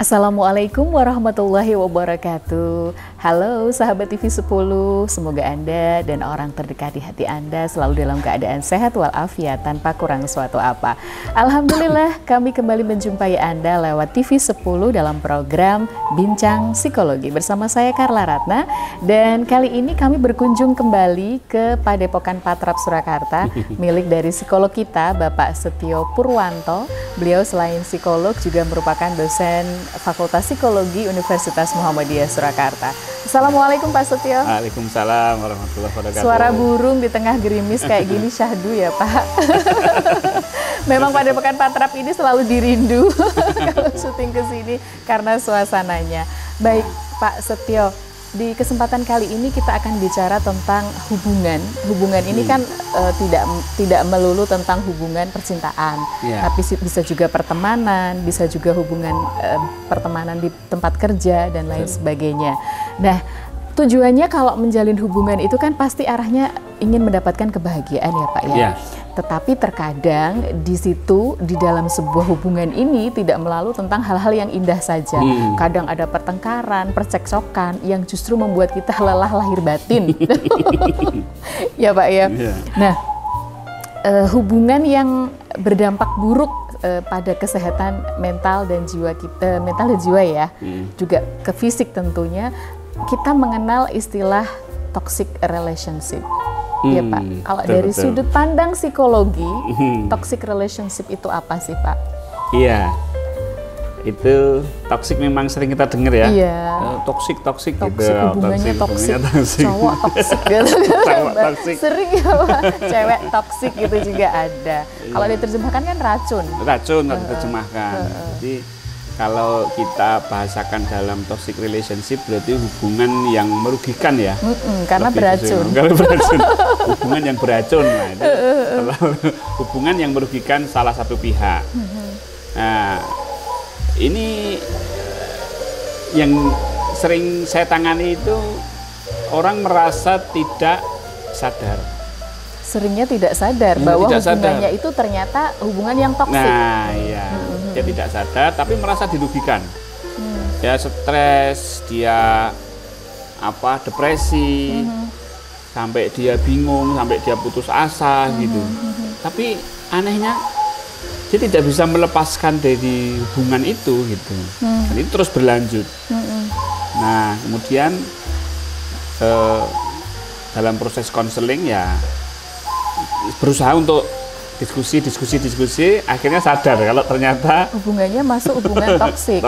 Assalamualaikum warahmatullahi wabarakatuh. Halo sahabat TV 10, semoga Anda dan orang terdekat di hati Anda selalu dalam keadaan sehat walafiat tanpa kurang suatu apa. Alhamdulillah kami kembali menjumpai Anda lewat TV 10 dalam program Bincang Psikologi bersama saya Carla Ratna. Dan kali ini kami berkunjung kembali ke Padepokan Patrap Surakarta milik dari psikolog kita Bapak Setio Purwanto. Beliau selain psikolog juga merupakan dosen Fakultas Psikologi Universitas Muhammadiyah Surakarta. Assalamualaikum Pak Setio. Waalaikumsalam warahmatullahi wabarakatuh. Suara burung di tengah gerimis kayak gini syahdu ya Pak. Memang Padepokan Patrap ini selalu dirindu kalau syuting ke sini karena suasananya. Baik Pak Setio, di kesempatan kali ini kita akan bicara tentang hubungan. Hubungan ini kan tidak melulu tentang hubungan percintaan, tapi bisa juga pertemanan, bisa juga hubungan pertemanan di tempat kerja dan lain sebagainya. Nah, tujuannya kalau menjalin hubungan itu kan pasti arahnya ingin mendapatkan kebahagiaan ya Pak ya. Tetapi terkadang di situ, di dalam sebuah hubungan ini tidak melulu tentang hal-hal yang indah saja. Kadang ada pertengkaran, percekcokan yang justru membuat kita lelah lahir batin. Ya Pak ya. Nah, hubungan yang berdampak buruk pada kesehatan mental dan jiwa kita, mental dan jiwa ya, juga ke fisik tentunya, kita mengenal istilah toxic relationship. Ya Pak, kalau dari sudut pandang psikologi, toxic relationship itu apa sih Pak? Iya, itu toxic memang sering kita dengar ya. Iya. Toxic gitu. Hubungannya toxic. Cowok toxic gitu. Cowok toxic. Sering ya Pak, cewek toxic gitu juga ada. Kalau diterjemahkan kan racun. Racun kalau diterjemahkan. Jadi kalau kita bahasakan dalam toxic relationship berarti hubungan yang merugikan ya. Karena beracun. Kalau beracun, hubungan yang beracun. Nah, itu hubungan yang merugikan salah satu pihak. Nah, ini yang sering saya tangani itu orang merasa tidak sadar. Seringnya tidak sadar bahwa hubungannya itu ternyata hubungan yang toksik. Nah, iya. Dia tidak sadar tapi merasa dirugikan. Dia stres, dia depresi, sampai dia bingung, sampai dia putus asa gitu. Tapi anehnya dia tidak bisa melepaskan dari hubungan itu gitu. Dan itu terus berlanjut. Nah, kemudian dalam proses konseling ya berusaha untuk diskusi, akhirnya sadar kalau ternyata hubungannya masuk hubungan toksik.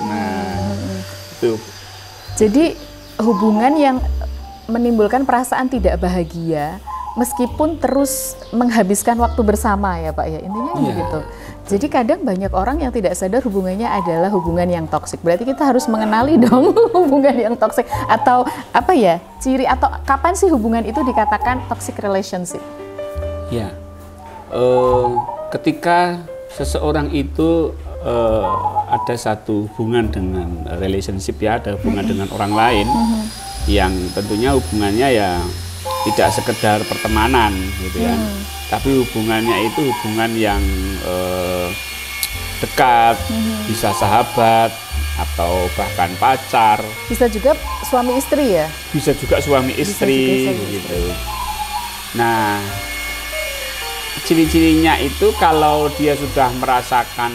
Nah, itu. Jadi hubungan yang menimbulkan perasaan tidak bahagia meskipun terus menghabiskan waktu bersama ya Pak ya, intinya gitu. Jadi kadang banyak orang yang tidak sadar hubungannya adalah hubungan yang toksik. Berarti kita harus mengenali dong hubungan yang toksik atau apa ya, ciri atau kapan sih hubungan itu dikatakan toxic relationship? Ya. Ketika seseorang itu ada satu hubungan dengan relationship ya, ada hubungan dengan orang lain yang tentunya hubungannya ya tidak sekedar pertemanan gitu ya, tapi hubungannya itu hubungan yang dekat, bisa sahabat atau bahkan pacar. Bisa juga suami istri ya? Bisa juga suami istri gitu. Nah, ciri-cirinya itu kalau dia sudah merasakan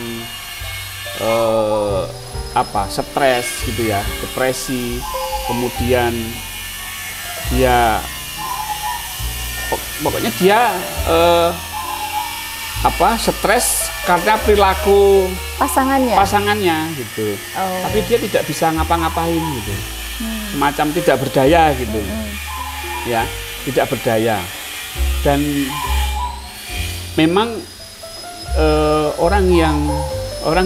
stres gitu ya, depresi, kemudian dia pokoknya dia stres karena perilaku pasangannya gitu. Tapi dia tidak bisa ngapa-ngapain gitu. Semacam tidak berdaya gitu. Ya, tidak berdaya. Dan memang orang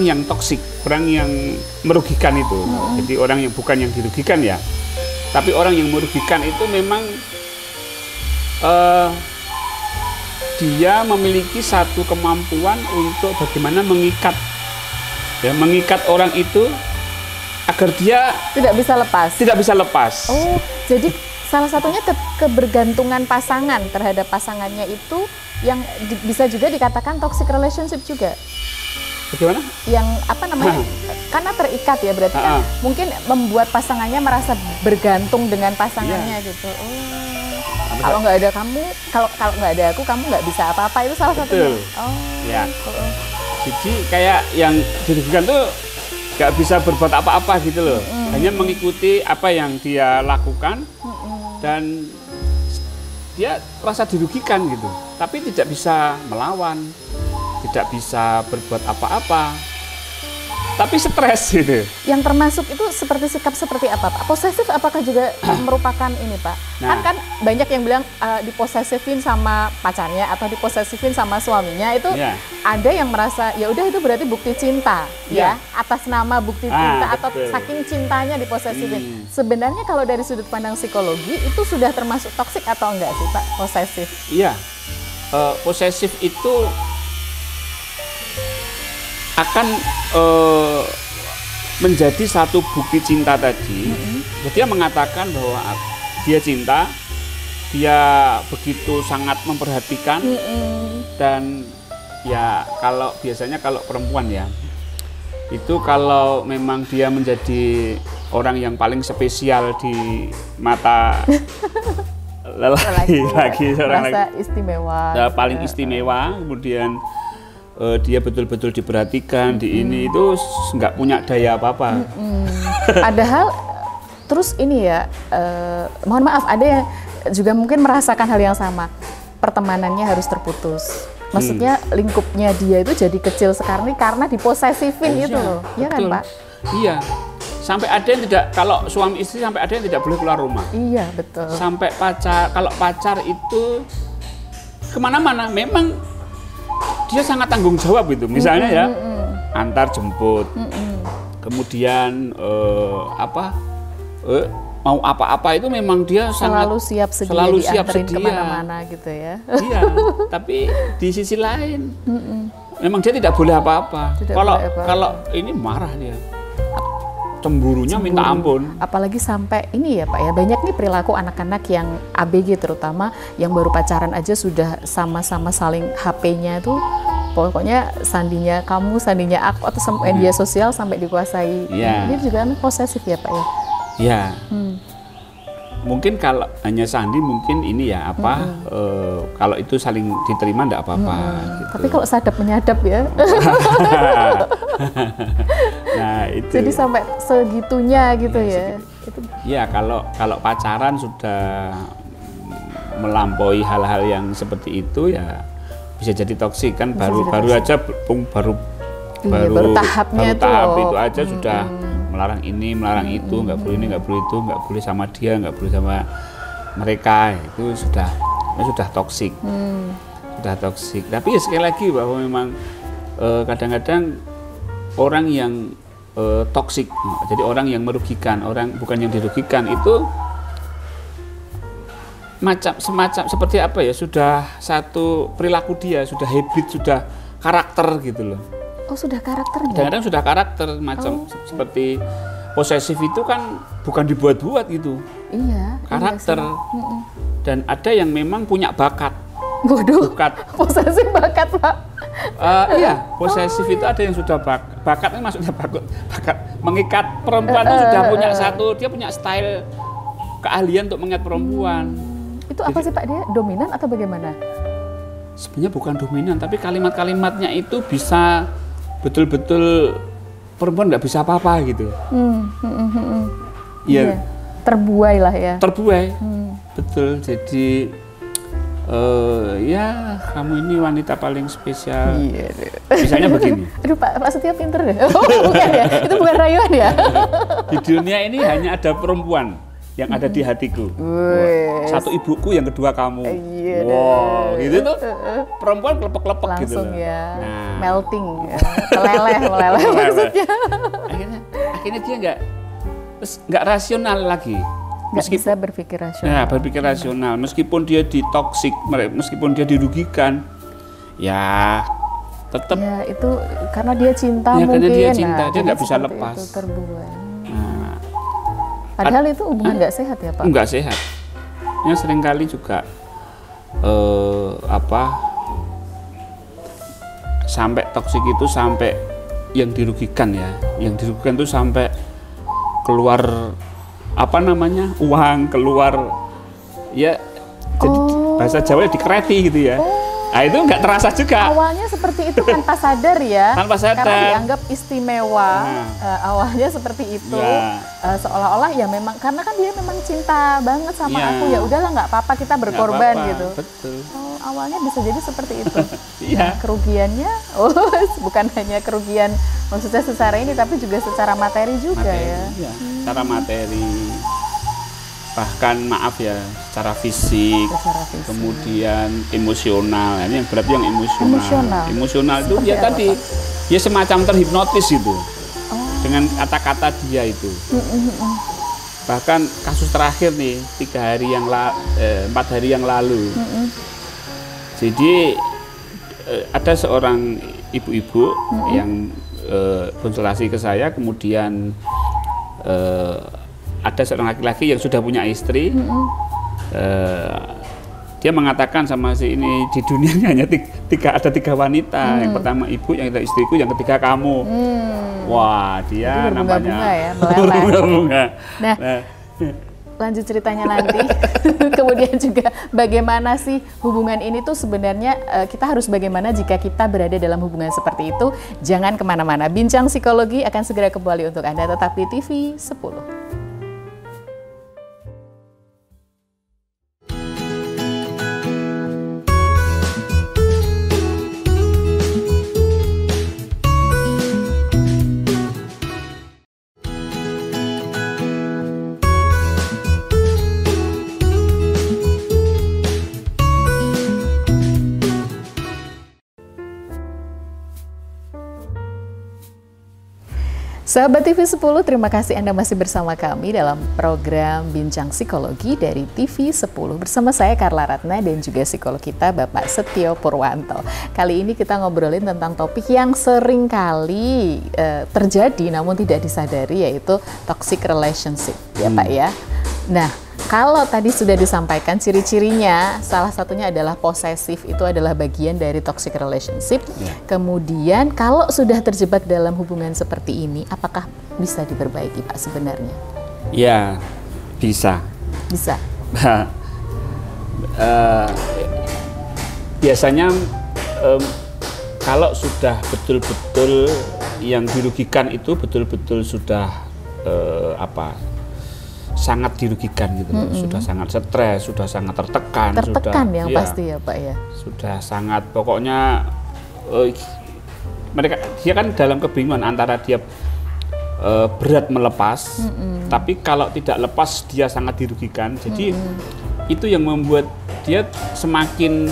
yang toksik, orang yang merugikan itu. Jadi orang yang bukan yang dirugikan ya, tapi orang yang merugikan itu memang dia memiliki satu kemampuan untuk bagaimana mengikat orang itu agar dia tidak bisa lepas. Oh, jadi salah satunya kebergantungan pasangan terhadap pasangannya itu yang bisa juga dikatakan toxic relationship juga. Bagaimana? Yang apa namanya? Karena terikat ya, berarti kan mungkin membuat pasangannya merasa bergantung dengan pasangannya gitu. Kalau nggak ada kamu, kalau nggak ada aku, kamu nggak bisa apa-apa, itu salah satunya. Ya. Jadi kayak yang dirugikan tuh nggak bisa berbuat apa-apa gitu loh. Hanya mengikuti apa yang dia lakukan dan dia merasa dirugikan gitu. Tapi tidak bisa melawan, tidak bisa berbuat apa-apa. Tapi stres gitu. Yang termasuk itu seperti sikap seperti apa, Pak? Posesif apakah juga merupakan ini, Pak? Nah, kan banyak yang bilang diposesifin sama pacarnya atau diposesifin sama suaminya itu ada yang merasa ya udah itu berarti bukti cinta ya, atas nama bukti cinta atau saking cintanya diposesifin. Sebenarnya kalau dari sudut pandang psikologi itu sudah termasuk toksik atau enggak sih, Pak? Posesif? Iya. Posesif itu akan menjadi satu bukti cinta tadi. Dia mengatakan bahwa dia cinta, dia begitu sangat memperhatikan, dan ya kalau biasanya kalau perempuan ya, itu kalau memang dia menjadi orang yang paling spesial di mata laki-laki, seorang laki istimewa, paling istimewa, kemudian dia betul-betul diperhatikan di ini itu nggak punya daya apa-apa. Padahal terus ini ya, mohon maaf ada yang juga mungkin merasakan hal yang sama, pertemanannya harus terputus. Maksudnya lingkupnya dia itu jadi kecil sekarang ini karena diposesifin gitu loh, ya kan Pak? Iya. Sampai ada yang tidak, kalau suami istri sampai ada yang tidak boleh keluar rumah. Iya betul. Sampai pacar, kalau pacar itu kemana-mana memang dia sangat tanggung jawab itu, misalnya ya antar jemput, kemudian mau apa-apa itu memang dia selalu siap sedia, dianterin kemana-mana gitu ya. Iya, tapi di sisi lain memang dia tidak boleh apa-apa. Kalau ini marah dia, cemburunya minta ampun. Apalagi sampai ini ya Pak ya, banyak nih perilaku anak-anak yang ABG terutama yang baru pacaran aja sudah sama-sama saling HP-nya tuh pokoknya sandinya kamu, sandinya aku, atau media sosial sampai dikuasai. Ini juga posesif ya Pak ya? Iya. Mungkin kalau hanya sandi mungkin ini ya kalau itu saling diterima enggak apa-apa. Gitu. Tapi kalau sadap menyadap ya. Nah itu. Jadi sampai segitunya gitu ya. Ya kalau pacaran sudah melampaui hal-hal yang seperti itu ya bisa jadi toksik kan, baru tahapnya tahap itu aja sudah melarang ini, melarang itu, nggak boleh ini, nggak boleh itu, nggak boleh sama dia, nggak boleh sama mereka, itu sudah toksik, sudah toksik. Tapi ya sekali lagi bahwa memang kadang-kadang orang yang toksik, jadi orang yang merugikan, orang bukan yang dirugikan itu semacam seperti apa ya, sudah satu perilaku dia, sudah habit, sudah karakter gitu loh. Oh sudah karakternya? Kadang-kadang sudah karakter, macam seperti posesif itu kan bukan dibuat-buat gitu. Iya. Karakter. Dan ada yang memang punya bakat. Waduh, posesif bakat Pak? Iya, posesif itu ada yang sudah bakat, ini maksudnya bakat mengikat perempuan itu sudah punya dia punya style keahlian untuk mengikat perempuan. Itu apa sih Pak, dia dominan atau bagaimana? Sebenarnya bukan dominan, tapi kalimat-kalimatnya itu bisa betul-betul perempuan nggak bisa apa-apa gitu. Iya. Terbuai lah ya. Terbuai, betul. Jadi ya kamu ini wanita paling spesial. Iya. Misalnya begini. Aduh Pak Setia pinter deh. Oh, bukan ya? Itu bukan rayuan ya? Di dunia ini hanya ada perempuan yang ada di hatiku. Satu ibuku, yang kedua kamu. Wow, gitu tuh. Perempuan kelepek-kelepek gitu. Langsung ya, melting, meleleh maksudnya. Akhirnya dia nggak rasional lagi. Nggak bisa berpikir rasional. Nah, berpikir rasional. Meskipun dia ditoksik, meskipun dia dirugikan, ya tetap. Ya itu karena dia cinta ya, mungkin. Karena dia cinta, dia nggak bisa lepas. Itu terbuai. Padahal itu hubungan nggak sehat ya Pak? Nggak sehat. Ya seringkali juga sampai toksik itu sampai yang dirugikan ya, yang dirugikan itu sampai keluar apa namanya uang, keluar ya jadi bahasa Jawa dikereti gitu ya. Nah itu nggak terasa juga. Awalnya seperti itu tanpa sadar ya. Tanpa sadar. Karena dianggap istimewa. Awalnya seperti itu. Ya. Seolah-olah ya memang karena kan dia memang cinta banget sama Ya. aku, ya udahlah nggak apa-apa kita berkorban apa-apa. gitu. Betul. Oh, awalnya bisa jadi seperti itu. Iya. Nah, kerugiannya bukan hanya kerugian maksudnya secara ini tapi juga secara materi juga ya. Iya. Secara materi. Bahkan maaf ya, secara fisik, kemudian emosional. Ini yang berarti yang emosional. Emosional itu ya tadi, ya semacam terhipnotis itu dengan kata-kata dia itu. Bahkan kasus terakhir nih 4 hari yang lalu. Jadi ada seorang ibu-ibu yang konsultasi ke saya, kemudian ada seorang laki-laki yang sudah punya istri, dia mengatakan sama si ini di dunia hanya ada tiga wanita, yang pertama ibu, yang kedua istriku, yang ketiga kamu. Wah, dia namanya ya, meleleh. Nah, lanjut ceritanya nanti. Kemudian juga bagaimana sih hubungan ini tuh sebenarnya kita harus bagaimana jika kita berada dalam hubungan seperti itu. Jangan kemana-mana, Bincang Psikologi akan segera kembali untuk Anda, tetap di TV 10. Sahabat TV 10, terima kasih Anda masih bersama kami dalam program Bincang Psikologi dari TV 10 bersama saya Carla Ratna dan juga psikolog kita Bapak Setio Purwanto. Kali ini kita ngobrolin tentang topik yang sering kali terjadi namun tidak disadari, yaitu toxic relationship ya Pak ya. Nah, kalau tadi sudah disampaikan ciri-cirinya, salah satunya adalah posesif, itu adalah bagian dari toxic relationship. Kemudian kalau sudah terjebak dalam hubungan seperti ini, apakah bisa diperbaiki Pak sebenarnya? Ya, bisa. Bisa. Biasanya kalau sudah betul-betul yang dirugikan itu betul-betul sudah sangat dirugikan gitu, sudah sangat stres, sudah sangat tertekan sudah, yang ya, pasti ya Pak ya. Sudah sangat, pokoknya dia kan dalam kebingungan antara dia berat melepas, tapi kalau tidak lepas dia sangat dirugikan. Jadi itu yang membuat dia semakin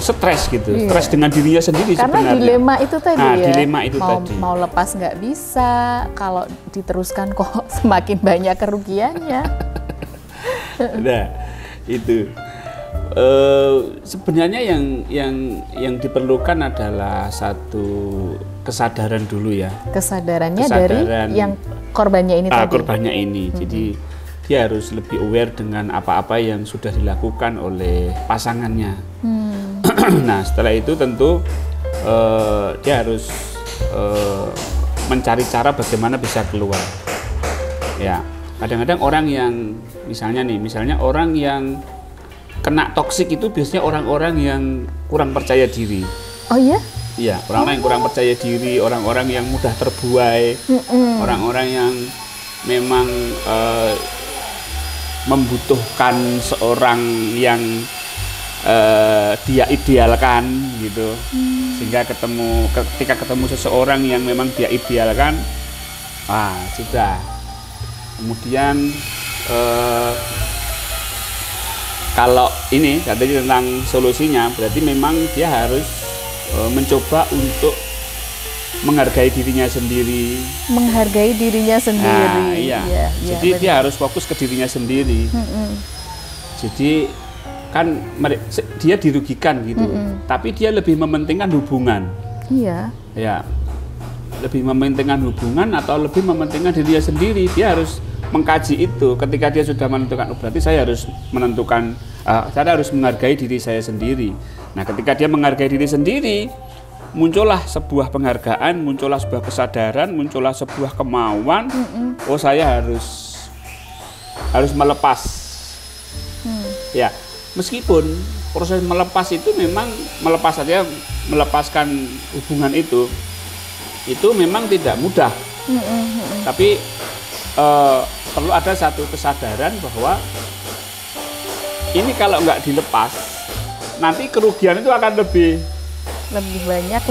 stres gitu, stres dengan dirinya sendiri. Karena sebenarnya. Dilema itu tadi dilema itu tadi. Mau lepas nggak bisa, kalau diteruskan kok semakin banyak kerugiannya. Nah, itu sebenarnya yang diperlukan adalah satu kesadaran dulu ya. Kesadaran dari yang korbannya ini tadi. Korbannya ini, jadi dia harus lebih aware dengan apa-apa yang sudah dilakukan oleh pasangannya. Nah, setelah itu tentu dia harus mencari cara bagaimana bisa keluar. Ya, kadang-kadang orang yang misalnya orang yang kena toksik itu biasanya orang-orang yang kurang percaya diri. Oh iya? Iya, orang-orang yang kurang percaya diri, orang-orang yang mudah terbuai, orang-orang yang memang membutuhkan seorang yang dia idealkan gitu, sehingga ketika ketemu seseorang yang memang dia idealkan, sudah. Kemudian kalau ini tadi tentang solusinya, berarti memang dia harus mencoba untuk menghargai dirinya sendiri. Menghargai dirinya sendiri. Nah, iya. Jadi dia harus fokus ke dirinya sendiri. Jadi kan dia dirugikan gitu, tapi dia lebih mementingkan hubungan. Iya. Ya, lebih mementingkan hubungan atau lebih mementingkan dirinya sendiri. Dia harus mengkaji itu. Ketika dia sudah menentukan, berarti saya harus menentukan, saya harus menghargai diri saya sendiri. Nah, ketika dia menghargai diri sendiri, muncullah sebuah penghargaan, muncullah sebuah kesadaran, muncullah sebuah kemauan. Oh, saya harus melepas. Ya, meskipun proses melepas itu memang melepaskan hubungan itu memang tidak mudah. Tapi perlu ada satu kesadaran bahwa ini kalau nggak dilepas, nanti kerugian itu akan lebih banyak,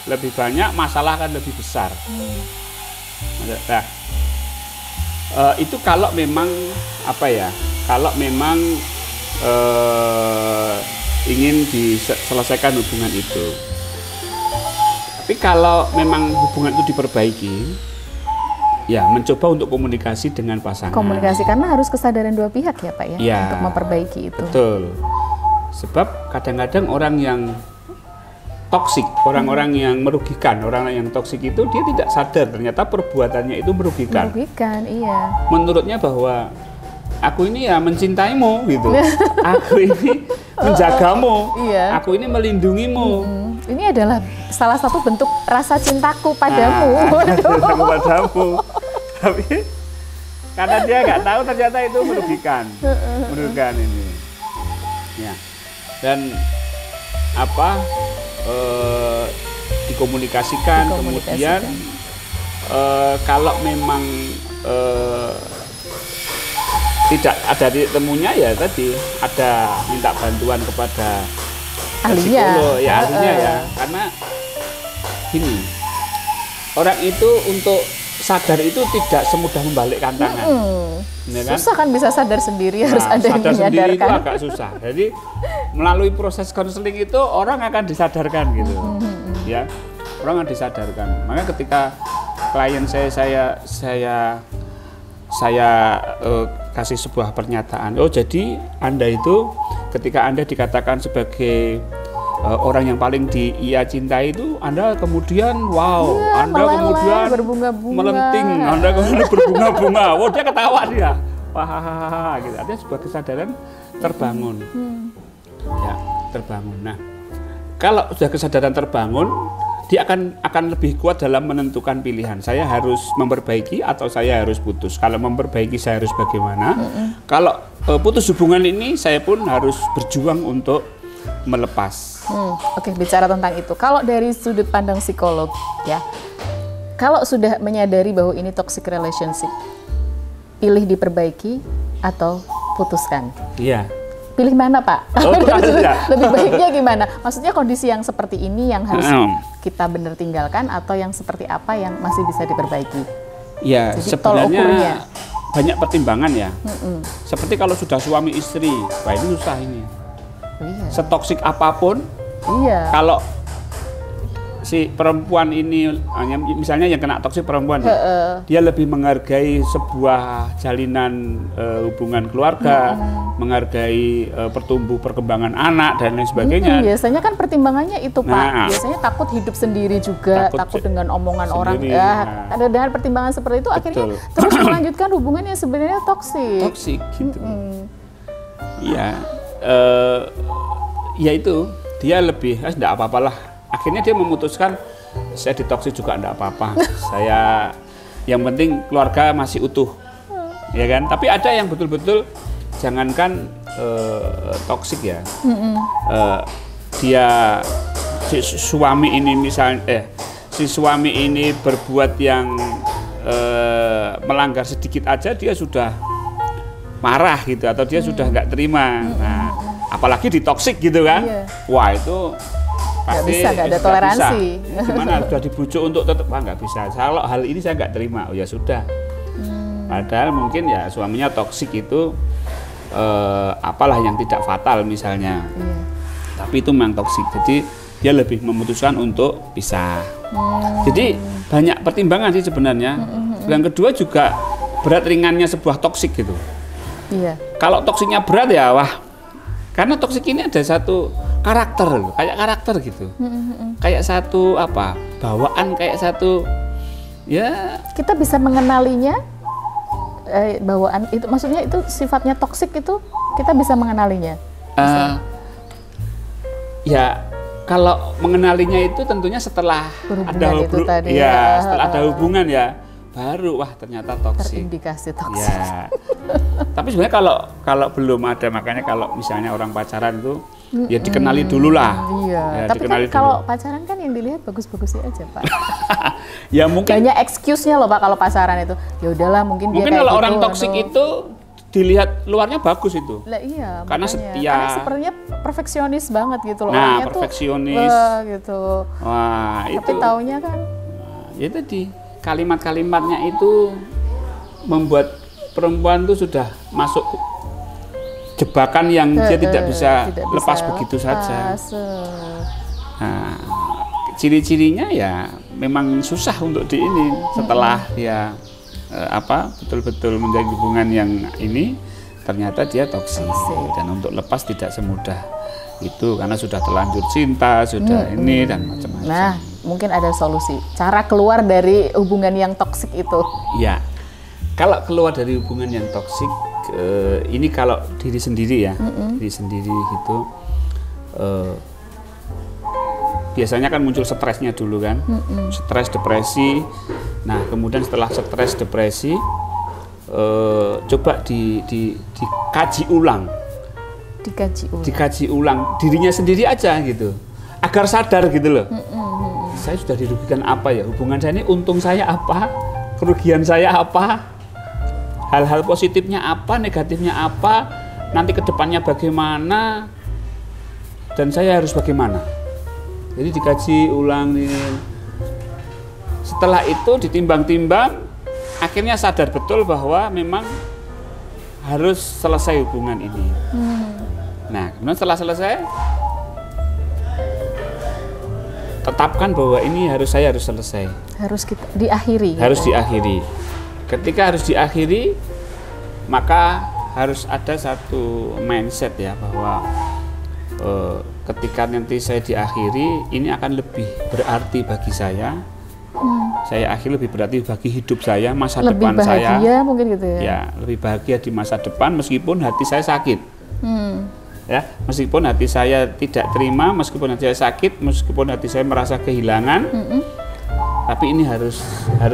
lebih banyak, masalah akan lebih besar. Nah, itu kalau memang kalau memang ingin diselesaikan hubungan itu. Tapi kalau memang hubungan itu diperbaiki, ya mencoba untuk komunikasi dengan pasangan. Komunikasi, karena harus kesadaran dua pihak ya Pak ya, untuk memperbaiki itu. Betul. Sebab kadang-kadang orang yang toksik, orang-orang yang merugikan, orang yang toksik itu dia tidak sadar ternyata perbuatannya itu merugikan. Merugikan, iya. Menurutnya bahwa aku ini ya mencintaimu gitu, aku ini menjagamu, iya. Aku ini melindungimu. Ini adalah salah satu bentuk rasa cintaku padamu. Padamu. Tapi karena dia nggak tahu ternyata itu merugikan ini. Ya. Dan dikomunikasikan. Kemudian kalau memang tidak ada titik temunya, ya tadi ada minta bantuan kepada psikolog, ya ahlinya ya. Karena gini, orang itu untuk sadar itu tidak semudah membalikkan tangan. Ya kan? Susah kan bisa sadar sendiri, harus ada yang sadar sendiri itu menyadarkan. agak susah. Jadi melalui proses konseling itu orang akan disadarkan gitu. Ya, orang akan disadarkan. Makanya ketika klien saya kasih sebuah pernyataan, oh jadi Anda itu ketika Anda dikatakan sebagai orang yang paling ia cintai itu, Anda kemudian Anda kemudian melenting, Anda kemudian berbunga-bunga. Wah, dia ketawa dia. Wah, gitu. Artinya sebuah kesadaran terbangun. Ya, terbangun. Nah, kalau sudah kesadaran terbangun, dia akan lebih kuat dalam menentukan pilihan. Saya harus memperbaiki atau saya harus putus. Kalau memperbaiki, saya harus bagaimana? Kalau putus hubungan ini, saya pun harus berjuang untuk melepas. Oke, bicara tentang itu. Kalau dari sudut pandang psikolog, ya, kalau sudah menyadari bahwa ini toxic relationship, pilih diperbaiki atau putuskan? Iya. Pilih mana Pak? Oh, lebih baiknya gimana? Maksudnya kondisi yang seperti ini yang harus kita benar tinggalkan, atau yang seperti apa yang masih bisa diperbaiki? Ya, jadi sebenarnya banyak pertimbangan ya. Seperti kalau sudah suami istri, wah ini susah ini. Iya. Setoksik apapun, kalau si perempuan ini, misalnya yang kena toksik perempuan, dia lebih menghargai sebuah jalinan hubungan keluarga, menghargai perkembangan anak dan lain sebagainya. Biasanya kan pertimbangannya itu Pak, biasanya takut hidup sendiri juga, takut dengan omongan orang. Ada dengan pertimbangan seperti itu, akhirnya terus melanjutkan hubungan yang sebenarnya toksik. Toksik gitu. Ya, ya itu dia lebih, enggak apa-apalah. Akhirnya dia memutuskan, saya ditoksik juga enggak apa-apa. Saya, yang penting keluarga masih utuh, ya kan. Tapi ada yang betul-betul, jangankan toksik ya, dia si suami ini misalnya, si suami ini berbuat yang melanggar sedikit aja dia sudah marah gitu, atau dia sudah nggak terima. Nah, apalagi ditoksik gitu kan, wah itu pasti nggak ada toleransi. Gimana sudah dibujuk untuk tetap, nggak bisa. Kalau hal ini saya nggak terima, oh ya sudah. Padahal mungkin ya suaminya toksik itu apalah yang tidak fatal misalnya, tapi itu memang toksik. Jadi dia lebih memutuskan untuk pisah. Jadi banyak pertimbangan sih sebenarnya. Yang kedua juga berat ringannya sebuah toksik gitu. Kalau toksiknya berat ya wah, karena toksik ini ada satu karakter, kayak karakter gitu, kayak satu apa bawaan, kayak satu ya. Kita bisa mengenalinya, bawaan itu, maksudnya itu sifatnya toksik itu kita bisa mengenalinya. Ya Kalau mengenalinya itu tentunya setelah setelah ada hubungan ya, baru wah ternyata toksik. Terindikasi toksik. Ya. Tapi sebenarnya kalau belum ada, makanya kalau misalnya orang pacaran itu ya dikenali dulu lah. Iya. Ya, tapi kan kalau pacaran kan yang dilihat bagus-bagusnya aja, Pak. Ya mungkin banyak excuse-nya loh Pak kalau pacaran itu. Ya udahlah mungkin dia kayak kalau gitu, orang toksik itu dilihat luarnya bagus itu. Lah iya. Karena makanya. setia. Karena sepertinya perfeksionis banget gitu loh. Nah, orangnya perfeksionis. Tuh, gitu. Wah, tapi itu. taunya kan. Ya tadi kalimat-kalimatnya itu membuat perempuan tuh sudah masuk jebakan yang dia tidak bisa lepas begitu saja. Nah, ciri-cirinya ya memang susah untuk setelah dia betul-betul menjadi hubungan yang ini ternyata dia toksik dan untuk lepas tidak semudah itu karena sudah terlanjur cinta, sudah ini dan macam-macam. Nah, mungkin ada solusi, cara keluar dari hubungan yang toksik itu. Ya, kalau keluar dari hubungan yang toksik, ini kalau diri sendiri ya, diri sendiri gitu, biasanya kan muncul stresnya dulu kan, stres, depresi. Nah, kemudian setelah stres, depresi, coba dikaji ulang. Dikaji ulang dirinya sendiri aja gitu, agar sadar gitu loh. Saya sudah dirugikan apa ya? Hubungan saya ini untung saya apa? Kerugian saya apa? Hal-hal positifnya apa? Negatifnya apa? Nanti kedepannya bagaimana? Dan saya harus bagaimana? Jadi dikaji ulang ini. Setelah itu ditimbang-timbang, akhirnya sadar betul bahwa memang harus selesai hubungan ini. Nah, kemudian setelah selesai, tetapkan bahwa ini saya harus selesai. Harus kita diakhiri. Harus diakhiri. Ketika harus diakhiri, maka harus ada satu mindset ya bahwa ketika nanti saya diakhiri, ini akan lebih berarti bagi saya. Saya akhir lebih berarti bagi hidup saya, masa depan saya. Lebih bahagia mungkin gitu ya. Ya, lebih bahagia di masa depan meskipun hati saya sakit. Ya, meskipun hati saya tidak terima, meskipun hati saya sakit, meskipun hati saya merasa kehilangan, tapi ini harus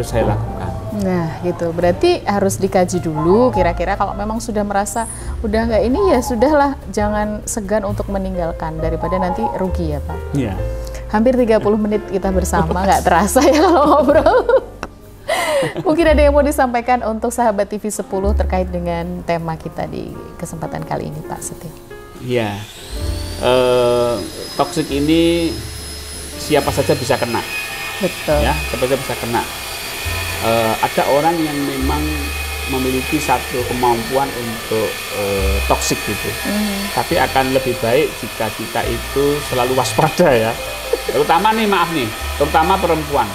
saya lakukan. Nah, gitu. Berarti harus dikaji dulu. Kira-kira kalau memang sudah merasa udah nggak ini ya sudahlah, jangan segan untuk meninggalkan daripada nanti rugi ya Pak. Iya. Hampir 30 menit kita bersama, nggak terasa ya kalau ngobrol. Mungkin ada yang mau disampaikan untuk sahabat TV 10 terkait dengan tema kita di kesempatan kali ini, Pak Setio. Iya, toksik ini siapa saja bisa kena. Betul. Ya, siapa saja bisa kena. Ada orang yang memang memiliki satu kemampuan untuk toksik gitu. Tapi akan lebih baik jika kita itu selalu waspada ya. Terutama terutama perempuan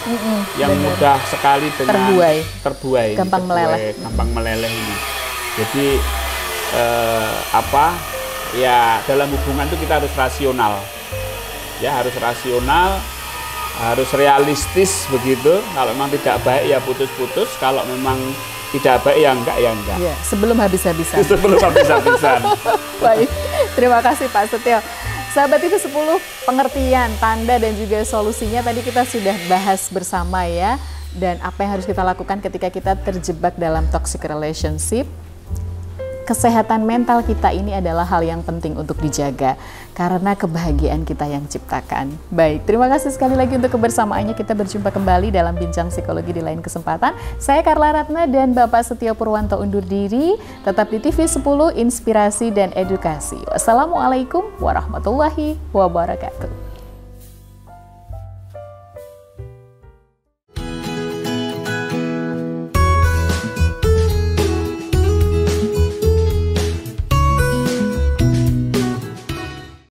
yang mudah sekali dengan terbuai, gampang meleleh ini. Jadi ya dalam hubungan itu kita harus rasional, ya harus rasional, harus realistis begitu. Kalau memang tidak baik ya putus-putus, kalau memang tidak baik ya enggak. Ya, sebelum habis-habisan. Baik, terima kasih Pak Setio. Sahabat TV 10, pengertian, tanda dan juga solusinya tadi kita sudah bahas bersama ya. Dan apa yang harus kita lakukan ketika kita terjebak dalam toxic relationship. Kesehatan mental kita ini adalah hal yang penting untuk dijaga karena kebahagiaan kita yang ciptakan. Baik, terima kasih sekali lagi untuk kebersamaannya. Kita berjumpa kembali dalam Bincang Psikologi di lain kesempatan. Saya Carla Ratna dan Bapak Setio Purwanto undur diri. Tetap di TV 10, inspirasi dan edukasi. Wassalamualaikum warahmatullahi wabarakatuh.